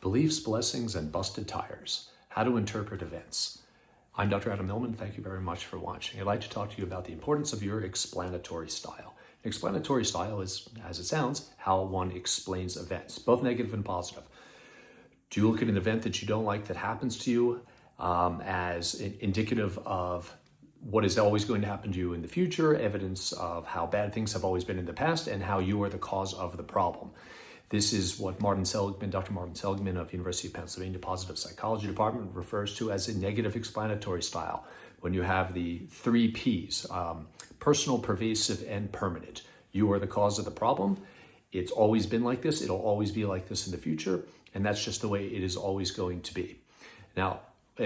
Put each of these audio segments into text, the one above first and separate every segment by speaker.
Speaker 1: Beliefs, Blessings, and Busted Tires, How to Interpret Events. I'm Dr. Adam Millman. Thank you very much for watching. I'd like to talk to you about the importance of your explanatory style. Explanatory style is, as it sounds, how one explains events, both negative and positive. Do you look at an event that you don't like that happens to you as indicative of what is always going to happen to you in the future, evidence of how bad things have always been in the past, and how you are the cause of the problem? This is what Dr. Martin Seligman of University of Pennsylvania Positive Psychology Department refers to as a negative explanatory style. When you have the 3 Ps, personal, pervasive, and permanent. You are the cause of the problem. It's always been like this. It'll always be like this in the future. And that's just the way it is always going to be. Now,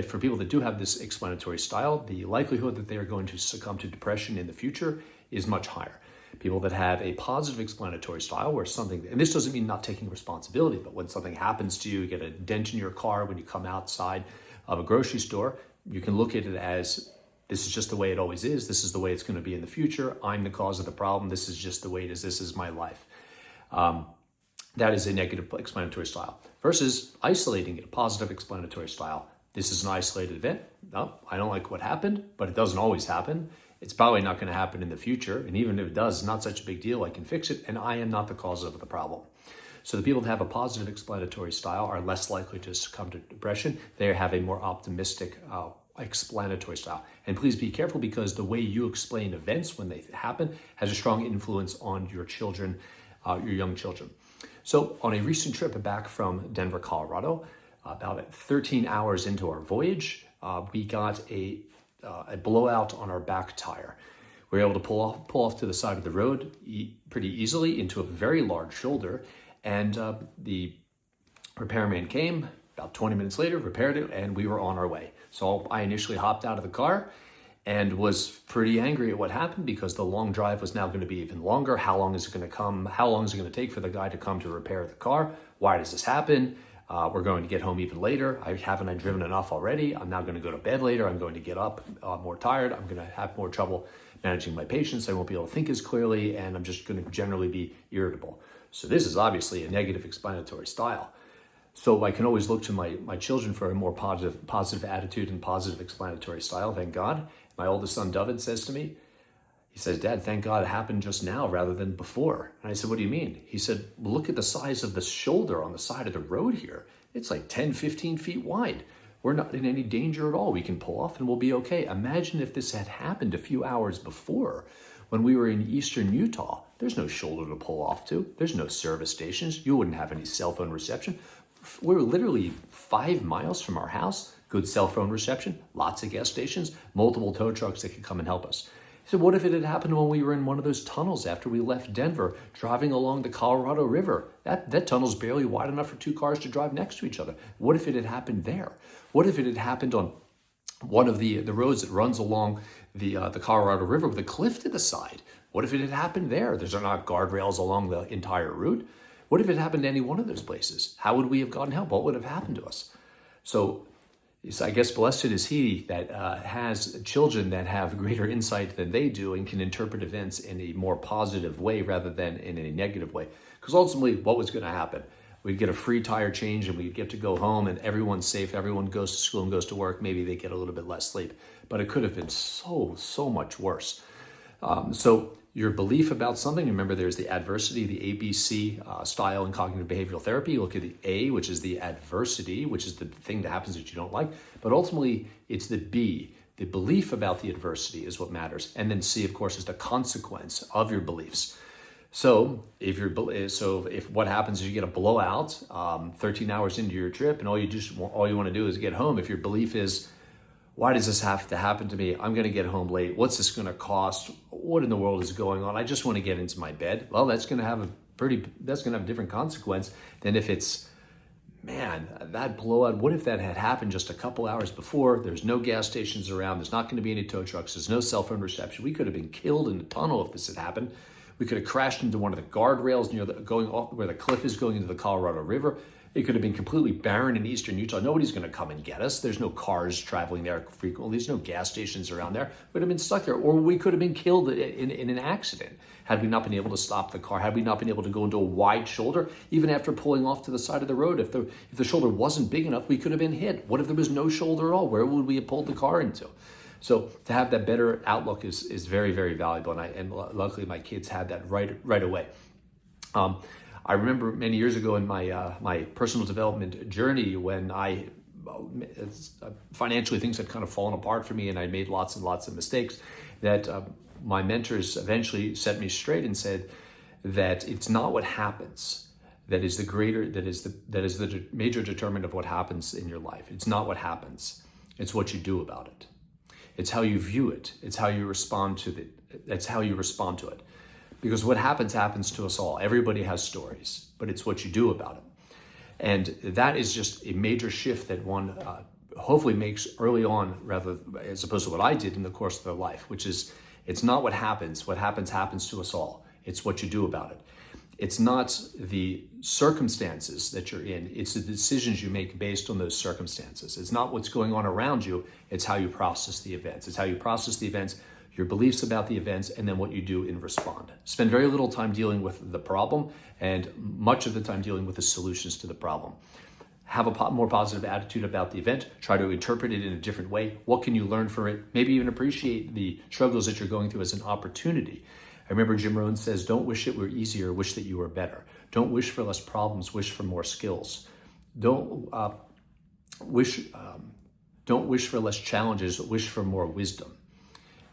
Speaker 1: for people that do have this explanatory style, the likelihood that they are going to succumb to depression in the future is much higher. People that have a positive explanatory style where something, and this doesn't mean not taking responsibility, but when something happens to you, you get a dent in your car when you come outside of a grocery store, you can look at it as, this is just the way it always is. This is the way it's going to be in the future. I'm the cause of the problem. This is just the way it is. This is my life. That is a negative explanatory style versus isolating it, a positive explanatory style. This is an isolated event. No, I don't like what happened, but it doesn't always happen. It's probably not going to happen in the future. And even if it does, it's not such a big deal. I can fix it. And I am not the cause of the problem. So the people that have a positive explanatory style are less likely to succumb to depression. They have a more optimistic explanatory style. And please be careful, because the way you explain events when they happen has a strong influence on your children, your young children. So on a recent trip back from Denver, Colorado, about 13 hours into our voyage, we got a blowout on our back tire. We were able to pull off to the side of the road pretty easily into a very large shoulder, and the repairman came about 20 minutes later, repaired it, and we were on our way. So I initially hopped out of the car and was pretty angry at what happened, because the long drive was now going to be even longer. How long is it going to come? How long is it going to take for the guy to come to repair the car? Why does this happen? We're going to get home even later. Haven't I driven enough already? I'm now going to go to bed later. I'm going to get up more tired. I'm going to have more trouble managing my patients. I won't be able to think as clearly, and I'm just going to generally be irritable. So this is obviously a negative explanatory style. So I can always look to my children for a more positive attitude and positive explanatory style, thank God. My oldest son, David, says to me, he says, "Dad, thank God it happened just now rather than before." And I said, "What do you mean?" He said, "Look at the size of the shoulder on the side of the road here. It's like 10, 15 feet wide. We're not in any danger at all. We can pull off and we'll be okay. Imagine if this had happened a few hours before when we were in eastern Utah. There's no shoulder to pull off to. There's no service stations. You wouldn't have any cell phone reception. We're literally 5 miles from our house. Good cell phone reception, lots of gas stations, multiple tow trucks that could come and help us." He said, "What if it had happened when we were in one of those tunnels after we left Denver, driving along the Colorado River? That tunnel's barely wide enough for 2 cars to drive next to each other. What if it had happened there? What if it had happened on one of the roads that runs along the Colorado River with a cliff to the side? What if it had happened there? There's not guardrails along the entire route. What if it happened to any one of those places? How would we have gotten help? What would have happened to us?" So I guess blessed is he that has children that have greater insight than they do and can interpret events in a more positive way rather than in a negative way. Because ultimately, what was going to happen? We'd get a free tire change and we'd get to go home and everyone's safe. Everyone goes to school and goes to work. Maybe they get a little bit less sleep. But it could have been so much worse. So your belief about something, remember there's the adversity, the ABC style in cognitive behavioral therapy. You look at the A, which is the adversity, which is the thing that happens that you don't like. But ultimately, it's the B, the belief about the adversity is what matters. And then C, of course, is the consequence of your beliefs. So if what happens is you get a blowout 13 hours into your trip, and all you want to do is get home. If your belief is, "Why does this have to happen to me? I'm going to get home late. What's this going to cost? What in the world is going on? I just want to get into my bed." Well, that's going to have a different consequence than if it's, "Man, that blowout, what if that had happened just a couple hours before? There's no gas stations around. There's not going to be any tow trucks. There's no cell phone reception. We could have been killed in the tunnel if this had happened. We could have crashed into one of the guardrails near where the cliff is going into the Colorado River. It could have been completely barren in eastern Utah. Nobody's going to come and get us. There's no cars traveling there frequently. There's no gas stations around there. We'd have been stuck there, or we could have been killed in an accident had we not been able to stop the car, had we not been able to go into a wide shoulder, even after pulling off to the side of the road. If the shoulder wasn't big enough, we could have been hit. What if there was no shoulder at all? Where would we have pulled the car into? So to have that better outlook is very, very valuable. And luckily my kids had that right away. I remember many years ago in my personal development journey when financially things had kind of fallen apart for me and I made lots and lots of mistakes, that my mentors eventually set me straight and said that it's not what happens that is the major determinant of what happens in your life. It's not what happens. It's what you do about it. It's how you view it. It's how you respond to it. It's how you respond to it. Because what happens to us all. Everybody has stories, but it's what you do about it. And that is just a major shift that one hopefully makes early on, rather as opposed to what I did in the course of their life, which is it's not what happens. What happens to us all. It's what you do about it. It's not the circumstances that you're in. It's the decisions you make based on those circumstances. It's not what's going on around you. It's how you process the events. It's how you process the events, your beliefs about the events, and then what you do in response. Spend very little time dealing with the problem and much of the time dealing with the solutions to the problem. Have a more positive attitude about the event. Try to interpret it in a different way. What can you learn from it? Maybe even appreciate the struggles that you're going through as an opportunity. I remember Jim Rohn says, don't wish it were easier, wish that you were better. Don't wish for less problems, wish for more skills. Don't wish for less challenges, wish for more wisdom.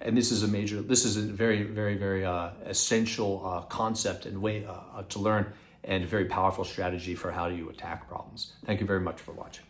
Speaker 1: And this is a very, very, very essential concept and way to learn, and a very powerful strategy for how you attack problems. Thank you very much for watching.